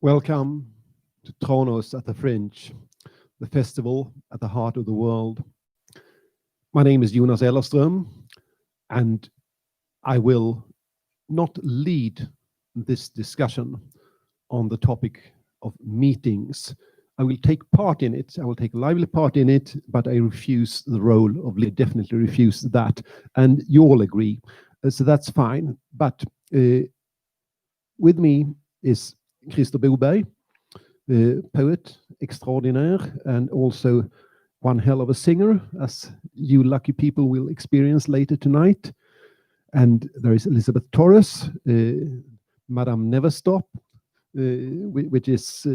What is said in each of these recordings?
Welcome to Tronos at the Fringe, the festival at the heart of the world. My name is Jonas Ellerström, and I will not lead this discussion on the topic of meetings. I will take part in it. I will take a lively part in it, but I refuse the role of leader. Definitely refuse that. And you all agree. So that's fine. But with me is Christer Boberg, poet extraordinaire, and also one hell of a singer, as you lucky people will experience later tonight. And there is Elizabeth Torres, Madame Neverstop, which is,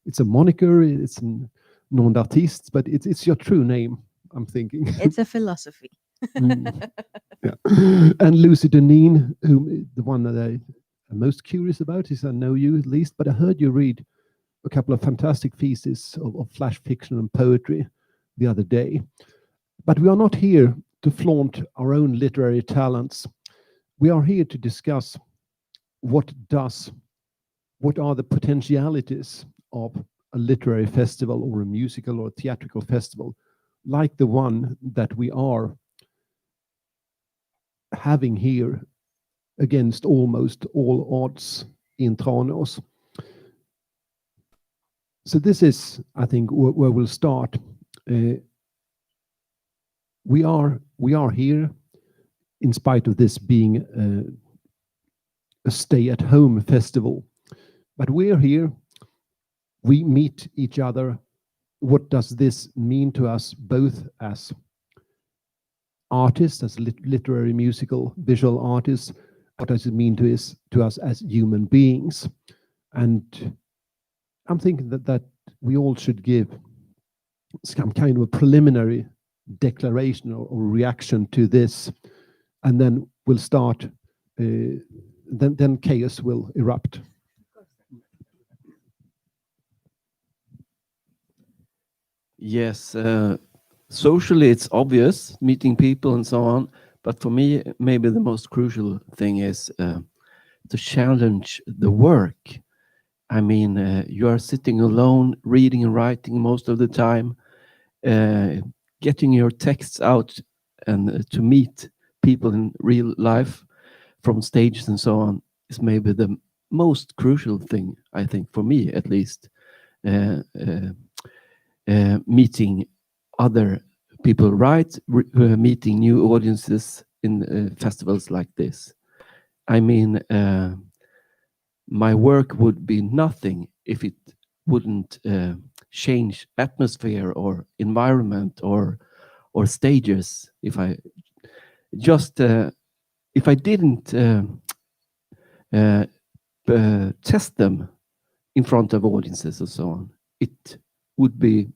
it's a moniker, it's a nom d'artiste, but it's your true name, I'm thinking. It's a philosophy. Yeah. And Lucy Deneen, whom the one that I'm most curious about is I know you at least, but I heard you read a couple of fantastic pieces of flash fiction and poetry the other day. But we are not here to flaunt our own literary talents. We are here to discuss what are the potentialities of a literary festival or a musical or theatrical festival like the one that we are having here against almost all odds in Tranås. So this is, I think, where we'll start. We are here, in spite of this being a stay-at-home festival, but we're here. We meet each other. What does this mean to us, both as artists, as literary, musical, visual artists? What does it mean to us as human beings? And I'm thinking that we all should give some kind of a preliminary declaration or reaction to this, and then we'll start. Then chaos will erupt. Yes, socially it's obvious, meeting people and so on. But for me, maybe the most crucial thing is to challenge the work. I mean, you are sitting alone, reading and writing most of the time, getting your texts out and to meet people in real life from stages and so on is maybe the most crucial thing, I think, for me at least. Meeting other people write, meeting new audiences in festivals like this. I mean, my work would be nothing if it wouldn't change atmosphere or environment or stages. If I didn't test them in front of audiences and so on, it would be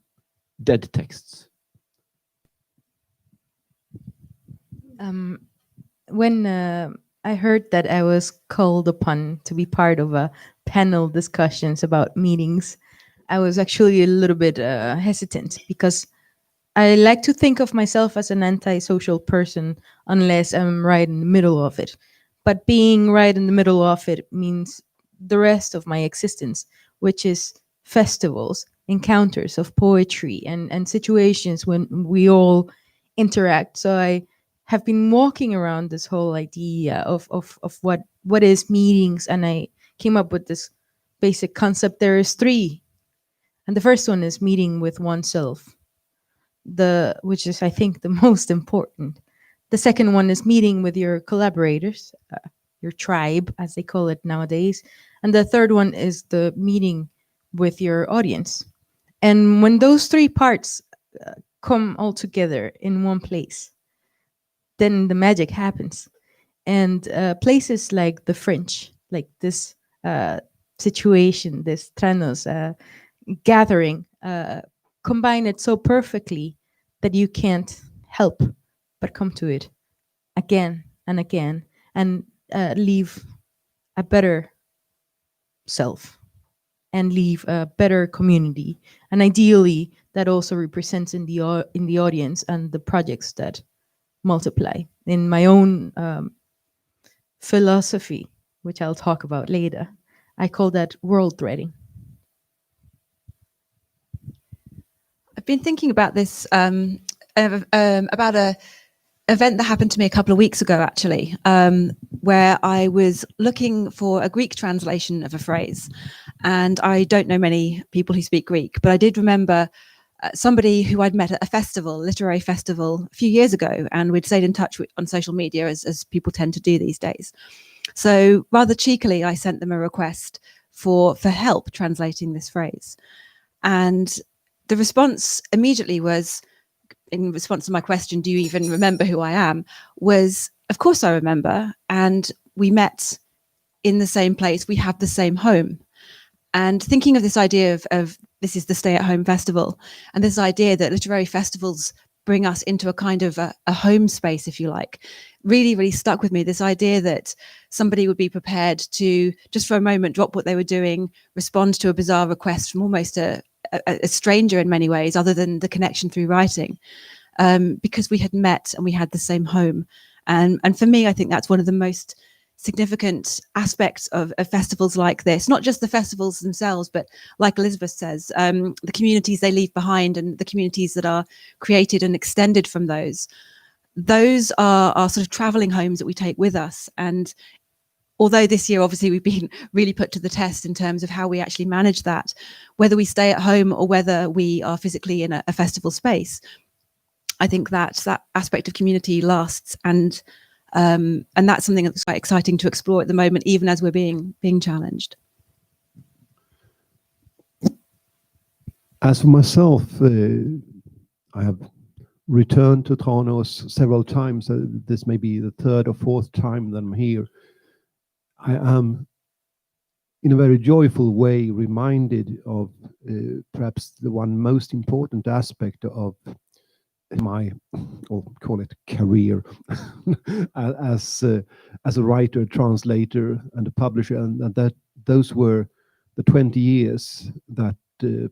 dead texts. When I heard that I was called upon to be part of a panel discussions about meetings, I was actually a little bit hesitant, because I like to think of myself as an antisocial person unless I'm right in the middle of it. But being right in the middle of it means the rest of my existence, which is festivals, encounters of poetry, and situations when we all interact. So I have been walking around this whole idea of what is meetings, and I came up with this basic concept. There is three, and the first one is meeting with oneself, which is, I think, the most important. The second one is meeting with your collaborators, your tribe, as they call it nowadays. And the third one is the meeting with your audience. And when those three parts come all together in one place, then the magic happens. And places like the Fringe, like this situation, this Tranos gathering, combine it so perfectly that you can't help but come to it again and again, and leave a better self and leave a better community. And ideally, that also represents in the audience and the projects that multiply. In my own philosophy, which I'll talk about later, I call that world threading. I've been thinking about this, about a event that happened to me a couple of weeks ago, actually, where I was looking for a Greek translation of a phrase. And I don't know many people who speak Greek, but I did remember somebody who I'd met at a festival, literary festival, a few years ago, and we'd stayed in touch on social media, as people tend to do these days. So rather cheekily, I sent them a request for help translating this phrase. And the response immediately was, in response to my question, do you even remember who I am? Was, of course I remember. And we met in the same place. We have the same home. And thinking of this idea of this is the Stay at Home Festival, and this idea that literary festivals bring us into a kind of a home space, if you like, really, really stuck with me. This idea that somebody would be prepared to, just for a moment, drop what they were doing, respond to a bizarre request from almost a stranger in many ways, other than the connection through writing, because we had met and we had the same home. And for me, I think that's one of the most significant aspects of festivals like this, not just the festivals themselves, but like Elizabeth says, the communities they leave behind and the communities that are created and extended from those are sort of traveling homes that we take with us. And although this year, obviously, we've been really put to the test in terms of how we actually manage that, whether we stay at home or whether we are physically in a festival space, I think that aspect of community lasts, and that's something that's quite exciting to explore at the moment, even as we're being challenged. As for myself, I have returned to Tranås several times. This may be the third or fourth time that I'm here. I am, in a very joyful way, reminded of perhaps the one most important aspect of my, or call it career, as a writer, translator, and a publisher, and that those were the 20 years that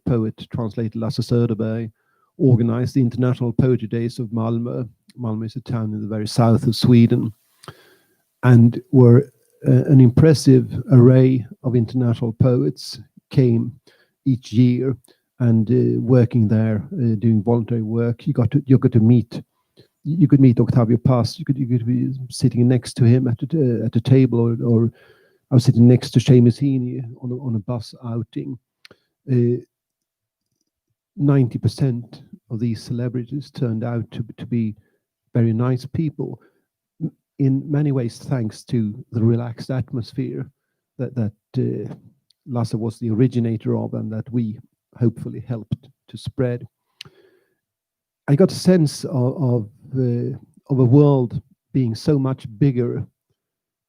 poet translator Lasse Söderberg organized the International Poetry Days of Malmö. Malmö is a town in the very south of Sweden, and were an impressive array of international poets came each year, and working there, doing voluntary work. You got to meet. You could meet Octavio Paz. You could be sitting next to him at a table, or I was sitting next to Seamus Heaney on a bus outing. 90% of these celebrities turned out to be very nice people, in many ways thanks to the relaxed atmosphere that Lasse was the originator of, and that we hopefully helped to spread. I got a sense of a world being so much bigger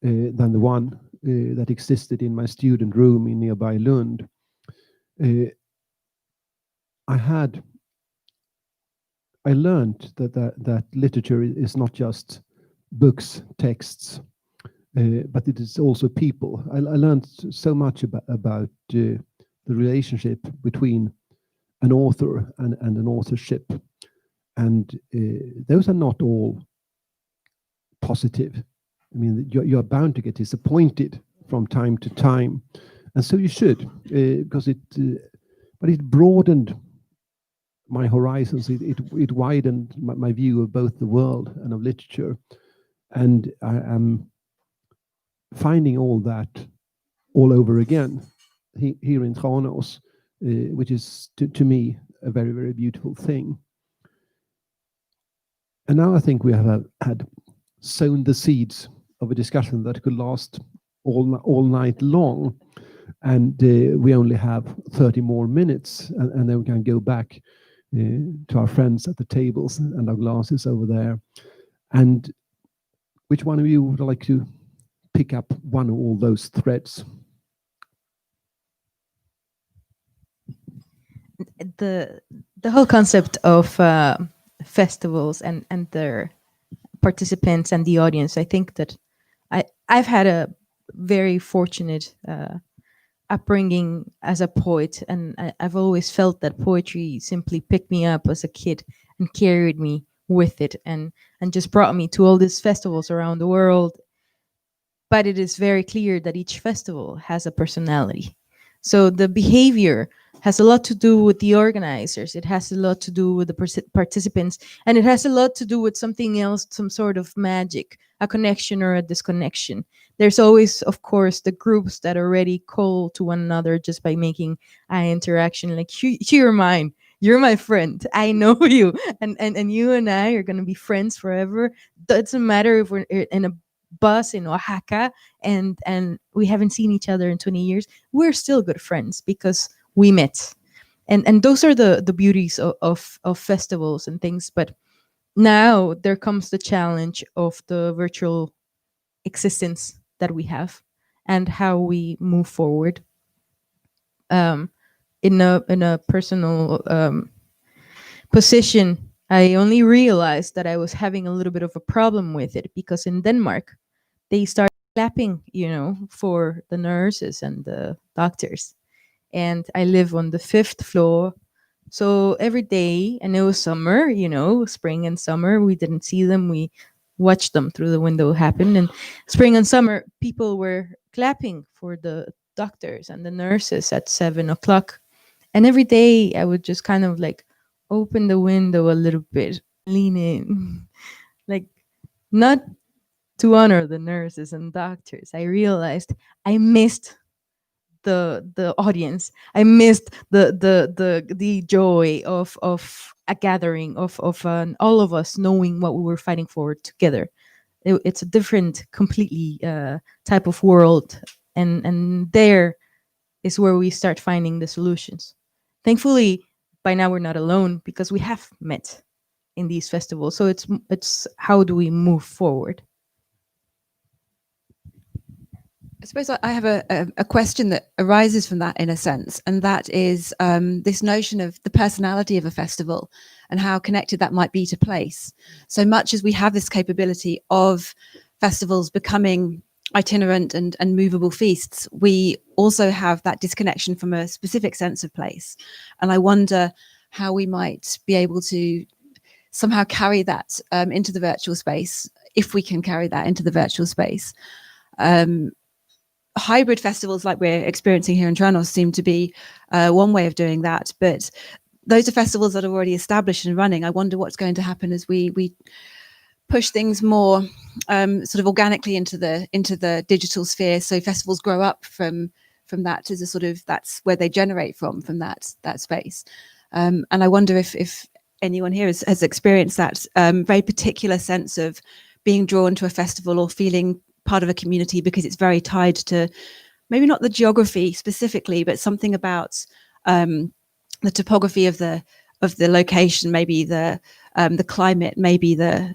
than the one that existed in my student room in nearby Lund. I learned that literature is not just books, texts, but it is also people. I learned so much about the relationship between an author and an authorship, and those are not all positive. I mean, you're bound to get disappointed from time to time, and so you should, because but it broadened my horizons. It widened my view of both the world and of literature, and I am finding all that all over again here in Tranås, which is to me a very, very beautiful thing. And now I think we have had sown the seeds of a discussion that could last all night long, and we only have 30 more minutes, and then we can go back to our friends at the tables and our glasses over there. And which one of you would like to pick up one of all those threads? The whole concept of festivals and their participants and the audience, I think that I've had a very fortunate upbringing as a poet, and I've always felt that poetry simply picked me up as a kid and carried me with it, and just brought me to all these festivals around the world. but it is very clear that each festival has a personality. So the behavior has a lot to do with the organizers. It has a lot to do with the participants, and it has a lot to do with something else, some sort of magic, a connection or a disconnection. There's always, of course, the groups that already call to one another just by making eye interaction, like, you're mine, you're my friend, I know you, and you and I are going to be friends forever. Doesn't matter if we're in a bus in Oaxaca and we haven't seen each other in 20 years, we're still good friends because we met. And those are the beauties of festivals and things. But now there comes the challenge of the virtual existence that we have and how we move forward. In a personal position, I only realized that I was having a little bit of a problem with it because in Denmark they started clapping, for the nurses and the doctors. And I live on the 5th floor. So every day, and it was summer, spring and summer, we didn't see them. We watched them through the window happen. And spring and summer, people were clapping for the doctors and the nurses at 7 o'clock. And every day I would just kind of like open the window a little bit, lean in, like, not to honor the nurses and doctors. I realized I missed the audience. I missed the joy of a gathering of all of us knowing what we were fighting for together. It's a different, completely type of world, and there is where we start finding the solutions. Thankfully, by now we're not alone because we have met in these festivals. So it's how do we move forward? I suppose I have a question that arises from that, in a sense, and that is this notion of the personality of a festival and how connected that might be to place. So much as we have this capability of festivals becoming itinerant and movable feasts, we also have that disconnection from a specific sense of place. And I wonder how we might be able to somehow carry that into the virtual space, if we can carry that into the virtual space. Hybrid festivals like we're experiencing here in Tranos seem to be one way of doing that, but those are festivals that are already established and running. I wonder what's going to happen as we push things more sort of organically into the digital sphere. So festivals grow up from that as a sort of, that's where they generate from that space. And I wonder if anyone here has experienced that very particular sense of being drawn to a festival or feeling part of a community because it's very tied to maybe not the geography specifically, but something about the topography of the location, maybe the climate, maybe the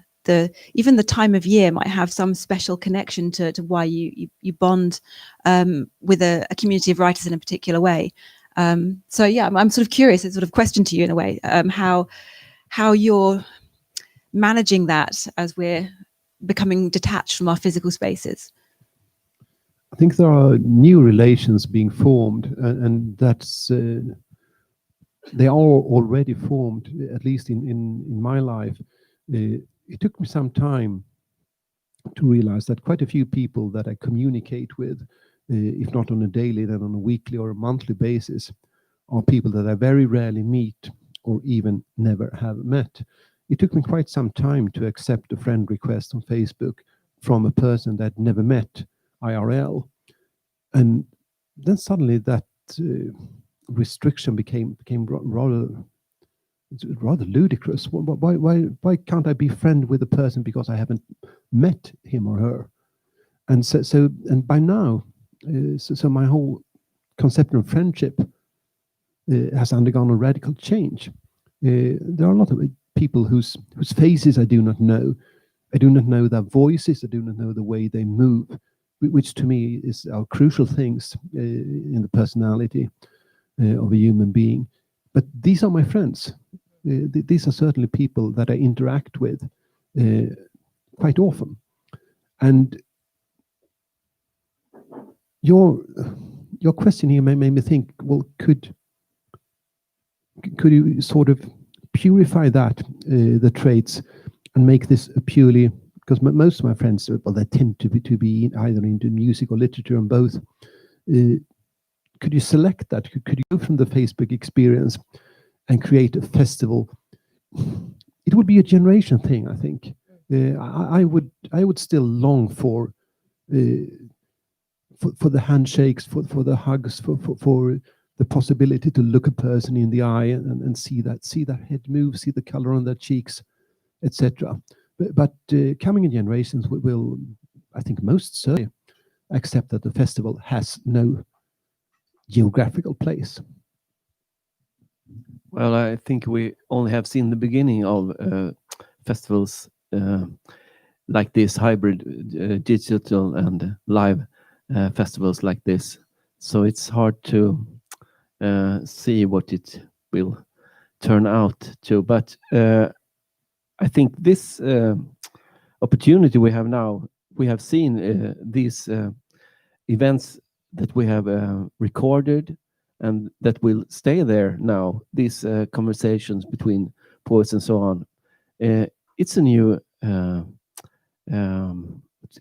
even the time of year might have some special connection to why you bond with a community of writers in a particular way. So yeah, I'm sort of curious, it's sort of question to you in a way, how you're managing that as we're becoming detached from our physical spaces. I think there are new relations being formed, and that's they are already formed, at least in my life. It took me some time to realize that quite a few people that I communicate with, if not on a daily, then on a weekly or a monthly basis, are people that I very rarely meet or even never have met. It took me quite some time to accept a friend request on Facebook from a person that I'd never met IRL. And then suddenly that restriction became rather ludicrous. Why can't I be friend with a person because I haven't met him or her? And so by now, so my whole concept of friendship has undergone a radical change. There are a lot of people whose faces I do not know. I do not know their voices. I do not know the way they move, which to me are crucial things in the personality of a human being. But these are my friends. These are certainly people that I interact with quite often. And your question here made me think, well, could you sort of purify that, the traits, and make this a purely because most of my friends, well, they tend to be either into music or literature and both. Could you select that? Could you go from the Facebook experience and create a festival? It would be a generation thing, I think. I would still long for the handshakes, for the hugs, for the possibility to look a person in the eye and see that head move, see the color on their cheeks, etc. But coming generations will, I think, most certainly accept that the festival has no geographical place. Well, I think we only have seen the beginning of festivals like this, hybrid digital and live festivals like this. So it's hard to see what it will turn out to. But I think this opportunity we have now, we have seen these events that we have recorded and that will stay there now, these conversations between poets and so on. It's a new,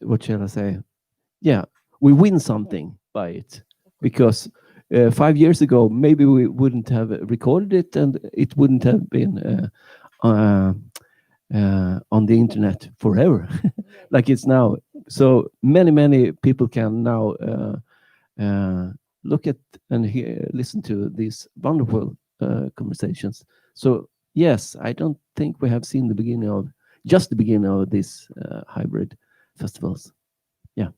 what shall I say? Yeah, we win something by it, because 5 years ago, maybe we wouldn't have recorded it and it wouldn't have been on the internet forever like it's now. So many people can now look at and listen to these wonderful conversations. So yes, I don't think we have seen the beginning of these hybrid festivals. Yeah.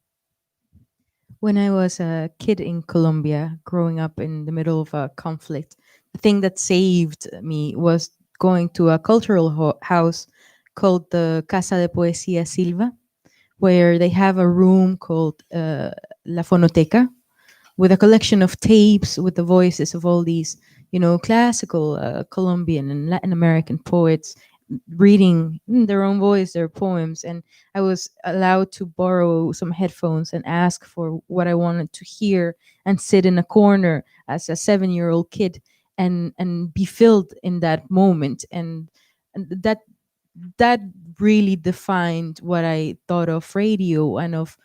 When I was a kid in Colombia, growing up in the middle of a conflict, the thing that saved me was going to a cultural house called the Casa de Poesía Silva, where they have a room called La Fonoteca, with a collection of tapes with the voices of all these, classical Colombian and Latin American poets reading in their own voice their poems. And I was allowed to borrow some headphones and ask for what I wanted to hear and sit in a corner as a 7-year-old kid and be filled in that moment. And that really defined what I thought of radio and of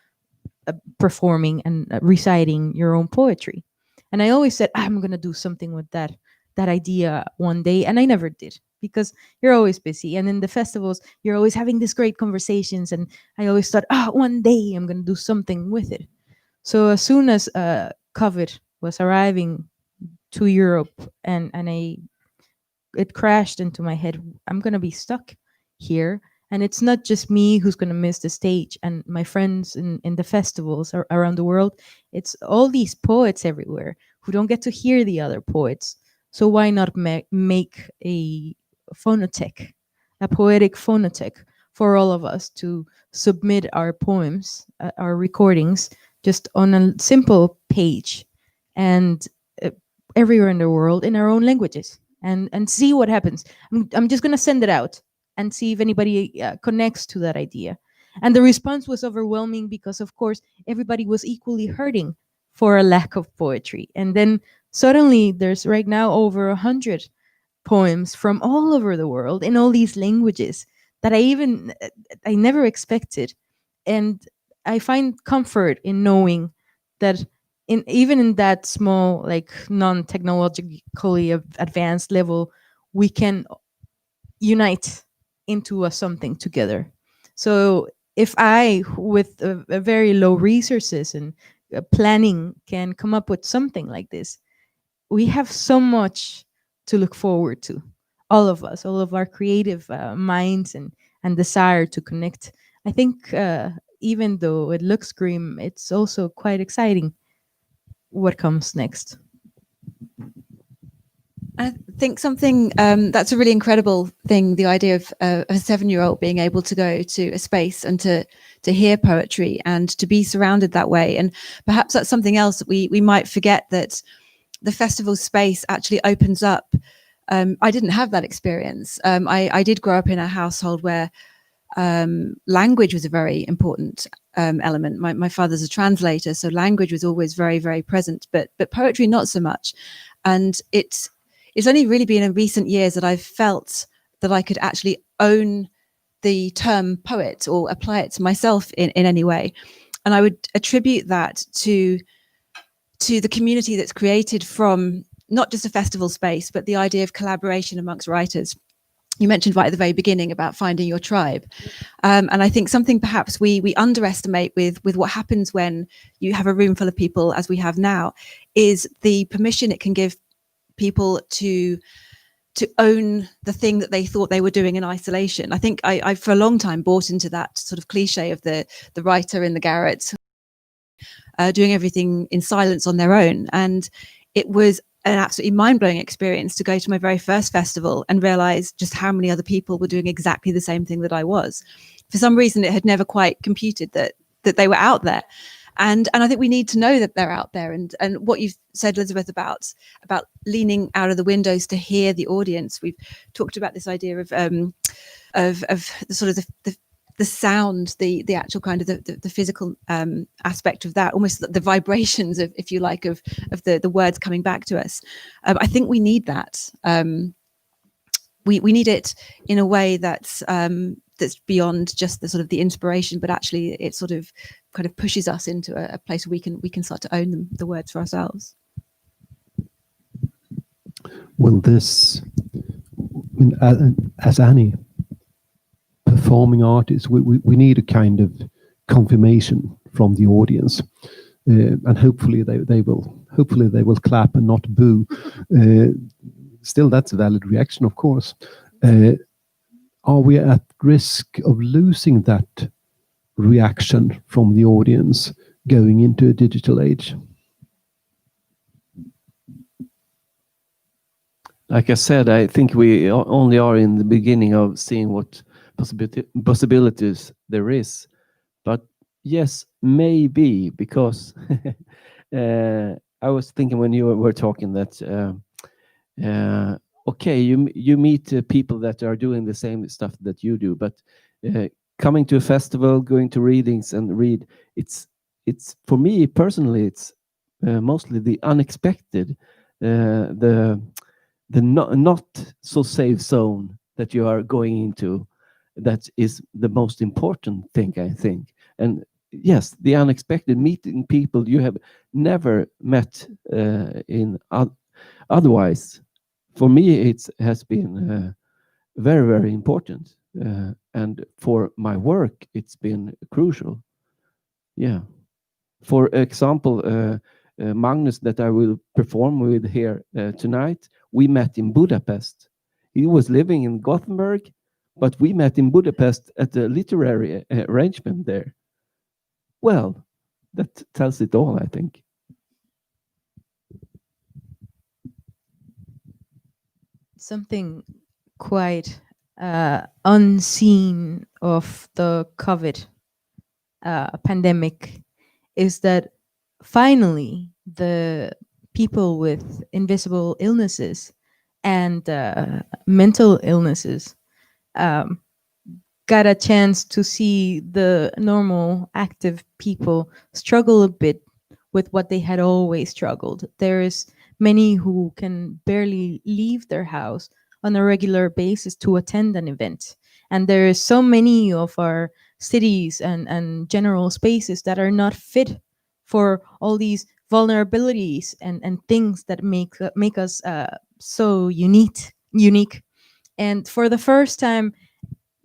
performing and reciting your own poetry. And I always said, I'm going to do something with that idea one day. And I never did, because you're always busy. And in the festivals, you're always having these great conversations. And I always thought, one day I'm going to do something with it. So as soon as COVID was arriving to Europe and it crashed into my head, I'm going to be stuck here. And it's not just me who's going to miss the stage and my friends in the festivals around the world. It's all these poets everywhere who don't get to hear the other poets. So why not make a phonotech, a poetic phonotech for all of us to submit our poems, our recordings, just on a simple page and everywhere in the world in our own languages, and see what happens. I'm just going to send it out and see if anybody connects to that idea. And the response was overwhelming, because of course everybody was equally hurting for a lack of poetry. And then suddenly there's right now over 100 poems from all over the world in all these languages that I never expected. And I find comfort in knowing that even in that small, like non-technologically advanced level, we can unite into something together. So if I, with a very low resources and planning, can come up with something like this, we have so much to look forward to. All of us, all of our creative minds and desire to connect. I think even though it looks grim, it's also quite exciting what comes next. I think something that's a really incredible thing, the idea of a 7-year-old being able to go to a space and to hear poetry and to be surrounded that way. And perhaps that's something else that we might forget, that the festival space actually opens up. I didn't have that experience. I did grow up in a household where language was a very important element. My father's a translator, so language was always very, very present, but poetry not so much. And it's only really been in recent years that I've felt that I could actually own the term poet or apply it to myself in any way. And I would attribute that to the community that's created from not just a festival space, but the idea of collaboration amongst writers. You mentioned right at the very beginning about finding your tribe. And I think something perhaps we underestimate with what happens when you have a room full of people, as we have now, is the permission it can give people to own the thing that they thought they were doing in isolation. I think I for a long time bought into that sort of cliche of the writer in the garret doing everything in silence on their own. And it was an absolutely mind-blowing experience to go to my very first festival and realize just how many other people were doing exactly the same thing that I was. For some reason, it had never quite computed that they were out there. And I think we need to know that they're out there. And what you've said, Elizabeth, about leaning out of the windows to hear the audience. We've talked about this idea of the sort of the sound, the actual kind of the physical aspect of that, almost the vibrations of, if you like, of the words coming back to us. I think we need that. We need it in a way that's beyond just the sort of the inspiration, but actually it sort of kind of pushes us into a place where we can start to own the words for ourselves. Well, this, as any performing artist, we need a kind of confirmation from the audience, and hopefully they will clap and not boo. Still, that's a valid reaction, of course. Are we at risk of losing that reaction from the audience going into a digital age? Like I said, I think we only are in the beginning of seeing what possibilities there is. But yes, maybe, because I was thinking when you were talking that okay, you meet people that are doing the same stuff that you do, but coming to a festival, going to readings and read, it's for me personally, it's mostly the unexpected, the not so safe zone that you are going into, that is the most important thing, I think. And yes, the unexpected, meeting people you have never met in otherwise. For me, it has been very, very important. And for my work, it's been crucial. Yeah. For example, Magnus, that I will perform with here tonight, we met in Budapest. He was living in Gothenburg, but we met in Budapest at the literary arrangement there. Well, that tells it all, I think. Something quite unseen of the COVID pandemic is that finally the people with invisible illnesses and mental illnesses got a chance to see the normal active people struggle a bit with what they had always struggled. There is many who can barely leave their house on a regular basis to attend an event. And there is so many of our cities and general spaces that are not fit for all these vulnerabilities and things that make us so unique. And for the first time,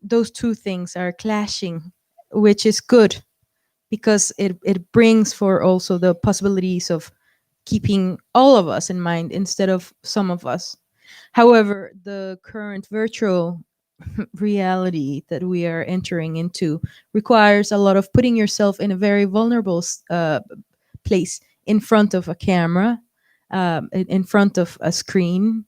those two things are clashing, which is good, because it brings for also the possibilities of keeping all of us in mind instead of some of us. However, the current virtual reality that we are entering into requires a lot of putting yourself in a very vulnerable place in front of a camera, in front of a screen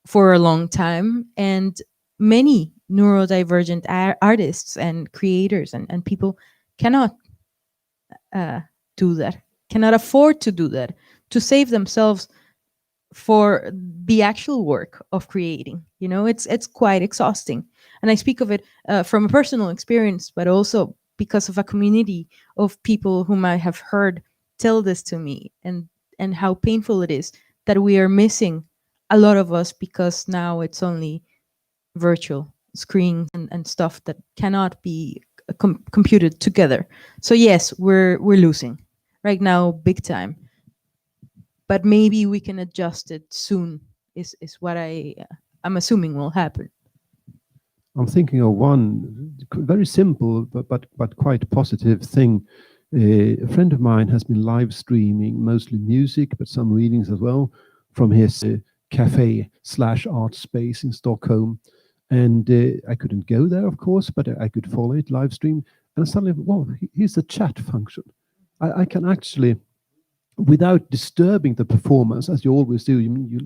for a long time. And many neurodivergent artists and creators and people cannot do that, cannot afford to do that, to save themselves for the actual work of creating. You know, it's quite exhausting. And I speak of it from a personal experience, but also because of a community of people whom I have heard tell this to me, and how painful it is that we are missing a lot of us because now it's only virtual. screens and stuff that cannot be computed together. So yes, we're losing right now, big time. But maybe we can adjust it soon. Is what I'm assuming will happen. I'm thinking of one very simple but quite positive thing. A friend of mine has been live streaming mostly music, but some readings as well, from his cafe/art space in Stockholm. And I couldn't go there, of course, but I could follow it live stream. And suddenly, well, here's the chat function. I can actually, without disturbing the performance, as you always do, you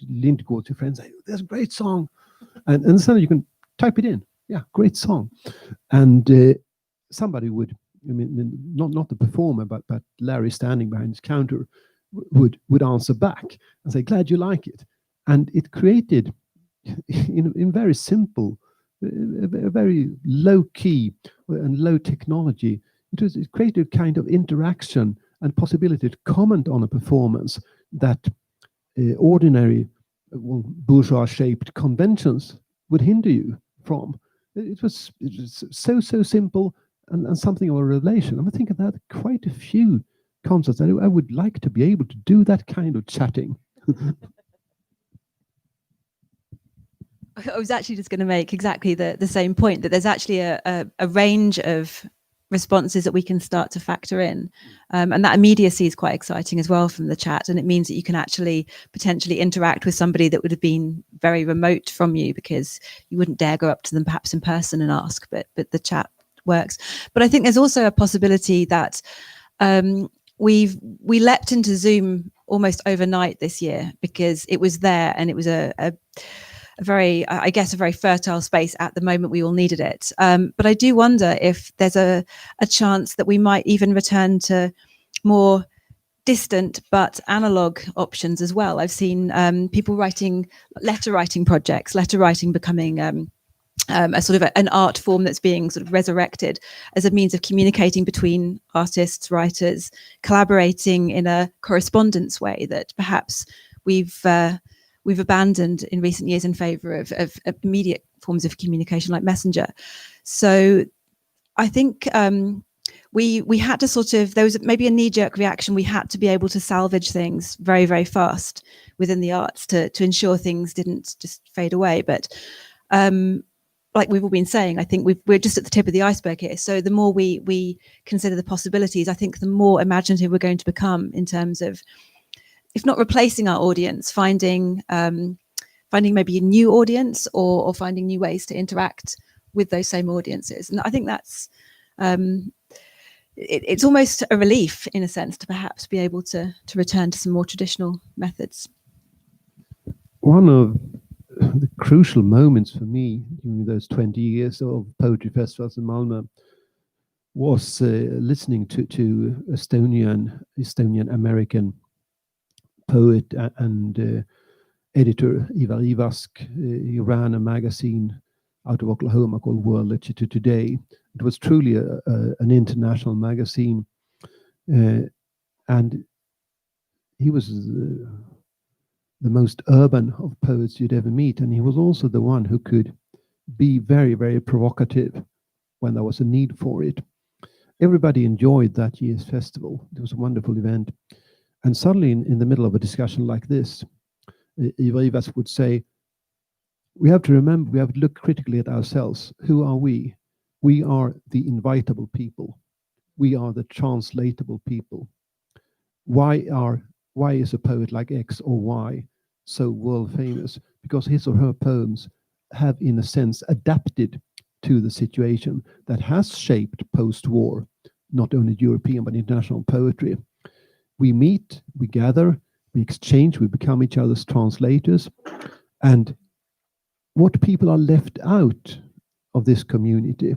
lean towards your friends, say, "There's a great song," and suddenly you can type it in. Yeah, great song. And somebody would, I mean, not the performer, but Larry standing behind his counter would answer back and say, "Glad you like it." And it created, in very simple, a very low key and low technology, it created a kind of interaction and possibility to comment on a performance that ordinary bourgeois shaped conventions would hinder you from. It was so simple and something of a revelation. I'm thinking that quite a few concerts I would like to be able to do that kind of chatting. I was actually just going to make exactly the same point, that there's actually a range of responses that we can start to factor in. And that immediacy is quite exciting as well from the chat. And it means that you can actually potentially interact with somebody that would have been very remote from you, because you wouldn't dare go up to them perhaps in person and ask, but the chat works. But I think there's also a possibility that we leapt into Zoom almost overnight this year, because it was there and it was a very, I guess, a very fertile space at the moment we all needed it. But I do wonder if there's a chance that we might even return to more distant but analog options as well. I've seen people writing letter writing projects, letter writing becoming a sort of an art form that's being sort of resurrected as a means of communicating between artists, writers, collaborating in a correspondence way that perhaps we've abandoned in recent years in favor of immediate forms of communication like Messenger. So I think we had to sort of, there was maybe a knee-jerk reaction. We had to be able to salvage things very, very fast within the arts to ensure things didn't just fade away. But like we've all been saying, I think we're just at the tip of the iceberg here. So the more we consider the possibilities, I think the more imaginative we're going to become in terms of, if not replacing our audience, finding maybe a new audience or finding new ways to interact with those same audiences. And I think that's it's almost a relief in a sense to perhaps be able to return to some more traditional methods. One of the crucial moments for me during those 20 years of poetry festivals in Malmö was listening to Estonian American poet and editor Ivar Ivask. He ran a magazine out of Oklahoma called World Literature Today. It was truly an international magazine, and he was the most urban of poets you'd ever meet, and he was also the one who could be very, very provocative when there was a need for it. Everybody enjoyed that year's festival. It was a wonderful event. And suddenly, in the middle of a discussion like this, Ivar Ivas would say, we have to remember, we have to look critically at ourselves. Who are we? We are the invitable people. We are the translatable people. Why is a poet like X or Y so world famous? Because his or her poems have, in a sense, adapted to the situation that has shaped post-war, not only European, but international poetry. We meet, we gather, we exchange, we become each other's translators. And what people are left out of this community,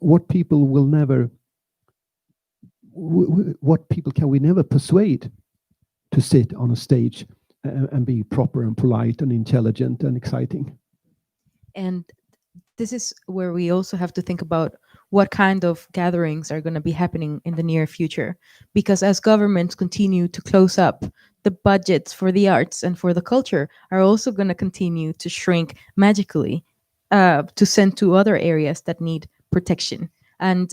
what people will never, what people can we never persuade to sit on a stage and be proper and polite and intelligent and exciting. And this is where we also have to think about what kind of gatherings are going to be happening in the near future. Because as governments continue to close up, the budgets for the arts and for the culture are also going to continue to shrink magically to send to other areas that need protection. And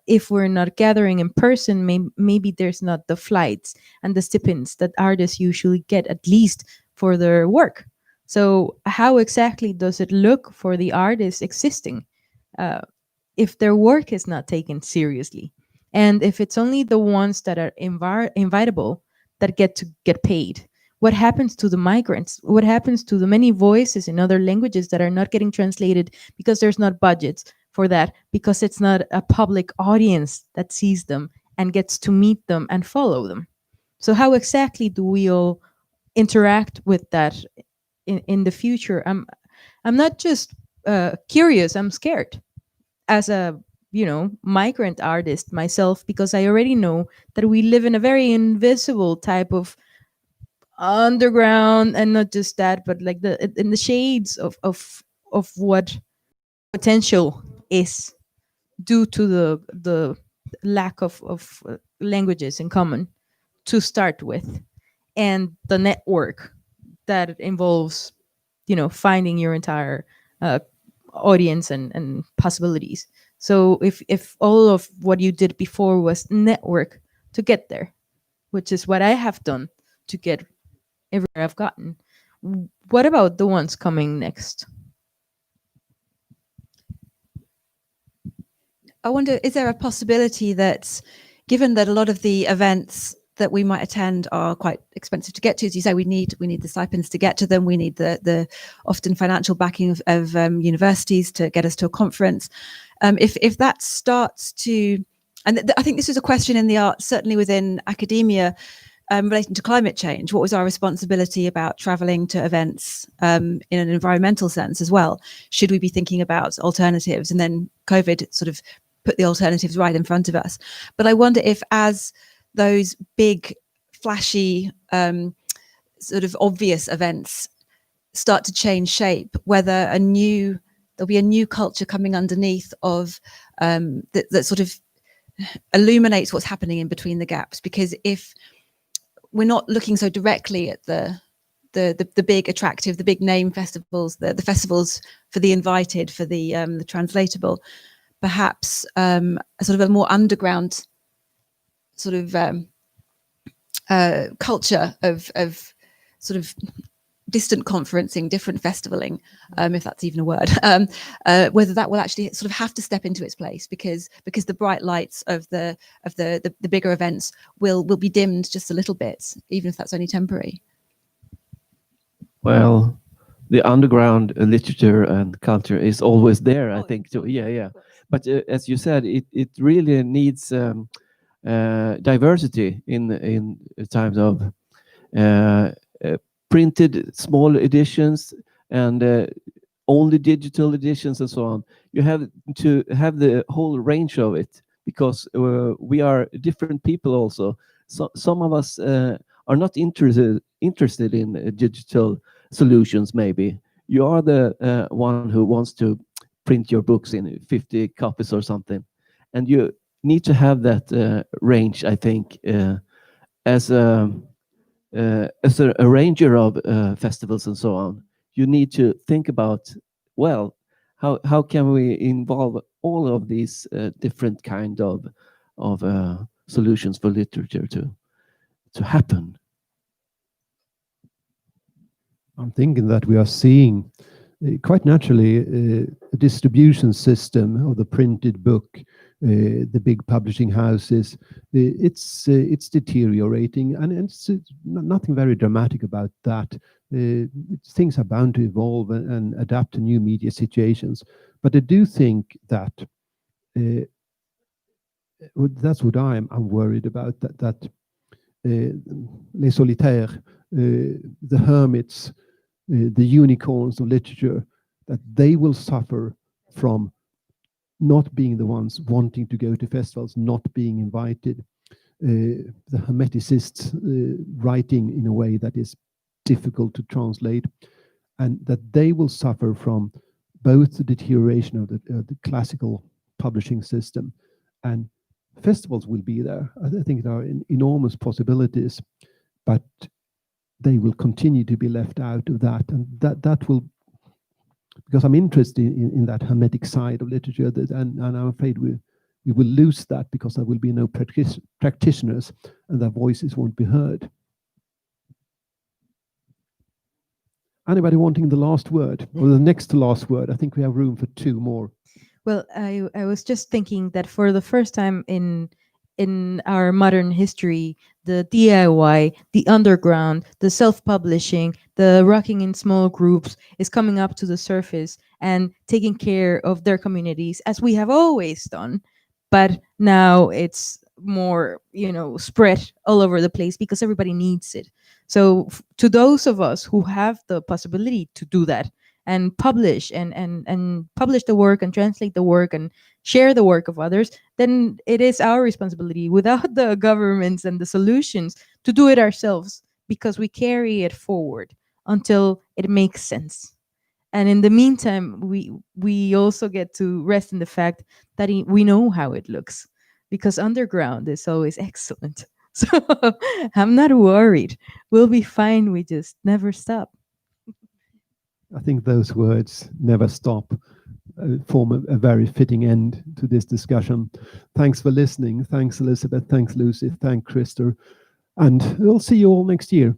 if we're not gathering in person, maybe there's not the flights and the stipends that artists usually get, at least for their work. So how exactly does it look for the artists existing if their work is not taken seriously? And if it's only the ones that are invitable that get paid? What happens to the migrants? What happens to the many voices in other languages that are not getting translated because there's not budgets for that, because it's not a public audience that sees them and gets to meet them and follow them? So how exactly do we all interact with that in the future? I'm not just curious, I'm scared as a migrant artist myself, because I already know that we live in a very invisible type of underground, and not just that, but like in the shades of what potential is, due to the lack of languages in common to start with, and the network that involves finding your entire audience and possibilities. So if all of what you did before was network to get there, which is what I have done to get everywhere I've gotten, what about the ones coming next? I wonder, is there a possibility that, given that a lot of the events that we might attend are quite expensive to get to, as you say, we need the stipends to get to them, we need the often financial backing of universities to get us to a conference. If that starts to, and I think this is a question in the arts, certainly within academia, relating to climate change. What was our responsibility about traveling to events in an environmental sense as well? Should we be thinking about alternatives? And then COVID sort of put the alternatives right in front of us. But I wonder if, as those big, flashy, sort of obvious events start to change shape, whether there'll be a new culture coming underneath of that sort of illuminates what's happening in between the gaps. Because if we're not looking so directly at the big attractive, the big name festivals, the festivals for the invited, for the translatable, perhaps a sort of a more underground sort of culture of sort of distant conferencing, different festivaling, if that's even a word, whether that will actually sort of have to step into its place, because the bright lights of the bigger events will be dimmed just a little bit, even if that's only temporary. Well, the underground literature and culture is always there, I think. So yeah. But as you said, it really needs diversity in times of printed small editions and only digital editions and so on. You have to have the whole range of it, because we are different people also. So some of us are not interested in digital solutions. Maybe you are the one who wants to print your books in 50 copies or something, and you need to have that range, I think, as a arranger of festivals and so on. You need to think about, well, how can we involve all of these different kind of solutions for literature to happen. I'm thinking that we are seeing quite naturally a distribution system of the printed book, the big publishing houses. It's deteriorating, and it's nothing very dramatic about that. Things are bound to evolve and adapt to new media situations. But I do think that that's what I'm worried about. That les solitaires, the hermits, the unicorns of literature, that they will suffer from not being the ones wanting to go to festivals, not being invited, the hermeticists writing in a way that is difficult to translate, and that they will suffer from both the deterioration of the classical publishing system, and festivals will be there. I think there are enormous possibilities, but they will continue to be left out of that, and that will because I'm interested in that hermetic side of literature, and I'm afraid we will lose that because there will be no practitioners and their voices won't be heard. Anybody wanting the last word or the next to last word? I think we have room for two more. Well, I was just thinking that for the first time in our modern history, the DIY, the underground, the self-publishing, the rocking in small groups is coming up to the surface and taking care of their communities as we have always done. But now it's more, spread all over the place because everybody needs it. So to those of us who have the possibility to do that and publish and publish the work and translate the work and share the work of others, then it is our responsibility without the governments and the solutions to do it ourselves, because we carry it forward until it makes sense. And in the meantime, we also get to rest in the fact that we know how it looks, because underground is always excellent. So I'm not worried. We'll be fine. We just never stop. I think those words, never stop, form a very fitting end to this discussion. Thanks for listening. Thanks, Elizabeth. Thanks, Lucy. Thanks, Christer. And we'll see you all next year.